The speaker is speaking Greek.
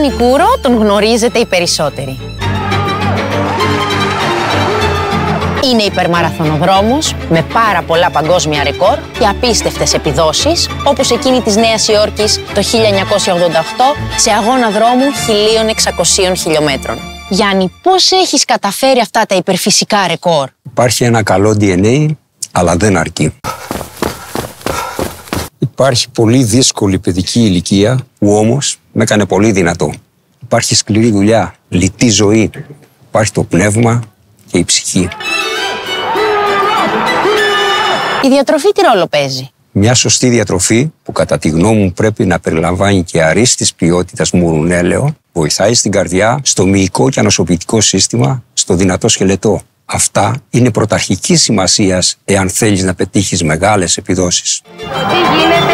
Γιάννη Κούρο τον γνωρίζετε οι περισσότεροι. Είναι υπερμαραθωνοδρόμος με πάρα πολλά παγκόσμια ρεκόρ και απίστευτες επιδόσεις, όπως εκείνη της Νέας Υόρκης το 1988 σε αγώνα δρόμου 1.600 χιλιόμετρων. Γιάννη, πώς έχεις καταφέρει αυτά τα υπερφυσικά ρεκόρ? Υπάρχει ένα καλό DNA, αλλά δεν αρκεί. Υπάρχει πολύ δύσκολη παιδική ηλικία που όμως με έκανε πολύ δυνατό. Υπάρχει σκληρή δουλειά, λιτή ζωή. Υπάρχει το πνεύμα και η ψυχή. Η διατροφή τι ρόλο παίζει? Μια σωστή διατροφή που κατά τη γνώμη μου πρέπει να περιλαμβάνει και αρίστης ποιότητας μουρουνέλαιο, βοηθάει στην καρδιά, στο μυϊκό και ανοσοποιητικό σύστημα, στο δυνατό σκελετό. Αυτά είναι πρωταρχικής σημασίας εάν θέλεις να πετύχεις μεγάλες επιδόσεις. Τι γίνεται?